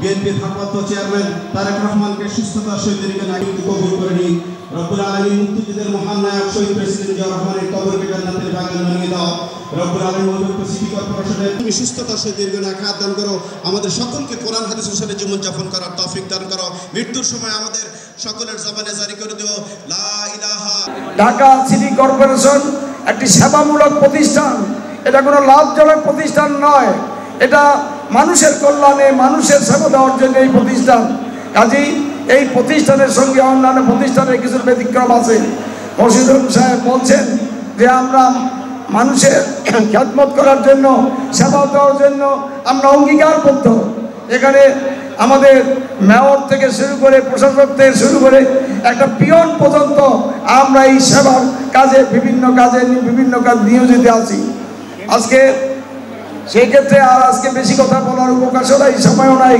BNP ভারপ্রাপ্ত chairman Tarique রহমানকে সুস্থতার সহিত নাগরিককে কবুল করে নিন। রব্বুল আলামিন মুক্তিযুদ্ধের মহান নায়ক শহীদ প্রেসিডেন্ট জিয়া রহমানের কবরকে জান্নাতের বাগান বানিয়ে দাও। রব্বুল আলামিন অভিযুক্ত সিটি কর্পোরেশনের তুমি সুস্থতার সহিত হায়াত দান করো। আমাদের সকলকে কোরআন হাদিস অনুসারে জীবনযাপন করার তৌফিক দান করো। মৃত্যুর সময় আমাদের সকলের জবানে জারি করে দিও লা ইলাহা। ঢাকা সিটি কর্পোরেশন একটি সেবামূলক প্রতিষ্ঠান, এটা কোনো লাভজনক প্রতিষ্ঠান নয়, এটা মানুষের কল্যাণে মানুষের সেবা দেওয়ার জন্য এই প্রতিষ্ঠান। কাজেই এই প্রতিষ্ঠানের সঙ্গে অন্যান্য প্রতিষ্ঠানের কিছু ব্যতিক্রম আছে। মশিদুল সাহেব বলছেন যে আমরা মানুষের খেদমত করার জন্য, সেবা দেওয়ার জন্য আমরা অঙ্গীকারবদ্ধ। এখানে আমাদের মেয়র থেকে শুরু করে প্রশাসক থেকে শুরু করে একটা পিয়ন পর্যন্ত আমরা এই সেবার কাজে বিভিন্ন কাজ নিয়োজিত আছি। আজকে সেই ক্ষেত্রে আর আজকে বেশি কথা বলার অবকাশও নাই, সময়ও নাই।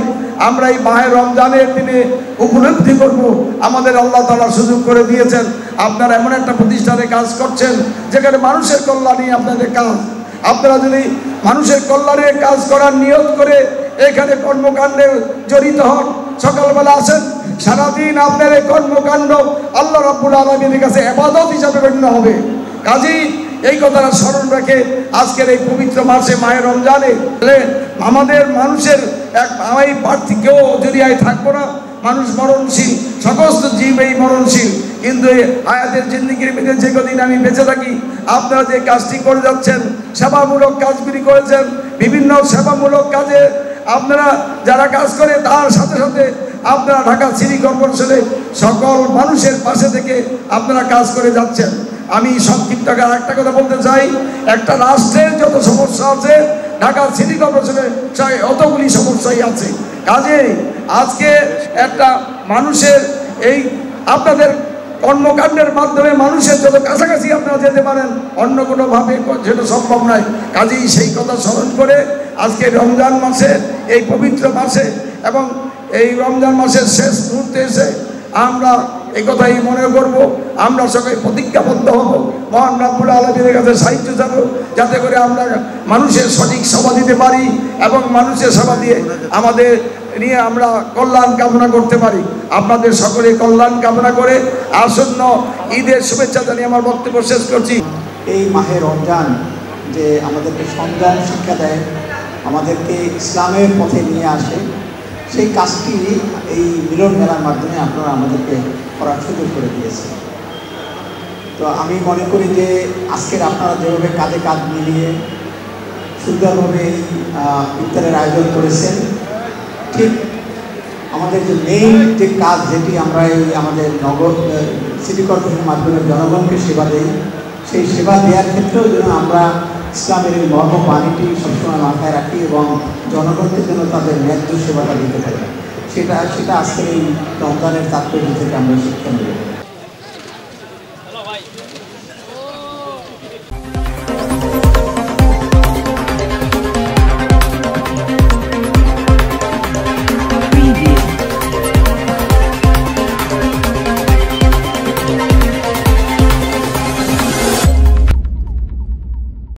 আমরা এই মাহে রমজানের দিনে উপলব্ধি করব আমাদের আল্লাহ তাআলা সুযোগ করে দিয়েছেন। আপনারা এমন একটা প্রতিষ্ঠানে কাজ করছেন যেখানে মানুষের কল্যাণে আপনাদের কাজ। আপনারা যদি মানুষের কল্যাণে কাজ করার নিয়ত করে এখানে কর্মকাণ্ডে জড়িত হন, সকালবেলা আসেন, সারাদিন আপনার এই কর্মকাণ্ড আল্লাহ রাব্বুল আলামিনের কাছে ইবাদত হিসাবে গণ্য হবে। কাজেই এই কথাটা স্মরণ রেখে আজকের এই পবিত্র মাসে মাহে রমজানে আমাদের মানুষের এই প্রার্থী কেউ যদি থাকবো না, মানুষ মরণশীল, সমস্ত জীব এই মরণশীল। কিন্তু এই হায়াতের জিন্দেগির মধ্যে যে কদিন আমি বেঁচে থাকি, আপনারা যে কাজটি করে যাচ্ছেন, সেবামূলক কাজগুলি করেছেন, বিভিন্ন সেবামূলক কাজে আপনারা যারা কাজ করে তার সাথে সাথে আপনারা ঢাকা সিটি কর্পোরেশনে সকল মানুষের পাশে থেকে আপনারা কাজ করে যাচ্ছেন। আমি সংক্ষিপ্ত একটা কথা বলতে চাই, একটা রাষ্ট্রের যত সমস্যা আছে ঢাকা সিটি কর্পোরেশনে অতগুলি সমস্যাই আছে। কাজেই আজকে একটা মানুষের এই আপনাদের কর্মকাণ্ডের মাধ্যমে মানুষের যত কাছাকাছি আপনারা যেতে পারেন, অন্য কোনোভাবে যেটা সম্ভব নয়। কাজেই সেই কথা স্মরণ করে আজকে রমজান মাসে, এই পবিত্র মাসে এবং এই রমজান মাসের শেষ মুহূর্তে এসে আমরা এই কথাই মনে করব, আমরা সবাই প্রতিজ্ঞাবদ্ধ হব, মহান রাব্বুল আলামিনের কাছে সাহায্য যাব, যাতে করে আমরা মানুষের সঠিক সেবা দিতে পারি এবং মানুষের সেবা দিয়ে আমাদের নিয়ে আমরা কল্যাণ কামনা করতে পারি। আপনাদের সকলে কল্যাণ কামনা করে আসন্ন ঈদের শুভেচ্ছা জানিয়ে আমার বক্তব্য শেষ করছি। এই মাহে রমজান যে আমাদেরকে সংযম শিক্ষা দেয়, আমাদেরকে ইসলামের পথে নিয়ে আসে, সেই কাজটি এই মিলন মেলার মাধ্যমে আপনারা আমাদেরকে করার সুযোগ করে দিয়েছেন। তো আমি মনে করি যে আজকের আপনারা যেভাবে কাঁধে কাঁধ মিলিয়ে সুন্দরভাবে এই ইফতারের আয়োজন করেছেন, ঠিক আমাদের যে মেইন যে কাজ, যেটি আমরা এই আমাদের নগর সিটি কর্পোরেশনের মাধ্যমে জনগণকে সেবা দেই, সেই সেবা দেওয়ার ক্ষেত্রেও যেন আমরা ইসলামের এই মর্ম বাণীটি সবসময় মাথায় রাখি এবং জনগণকে যেন তাদের ন্যায্য সেবাটা দিতে পারি, সেটা আজকের এই রমজানের তাৎপর্য থেকে আমরা শিক্ষা নেব।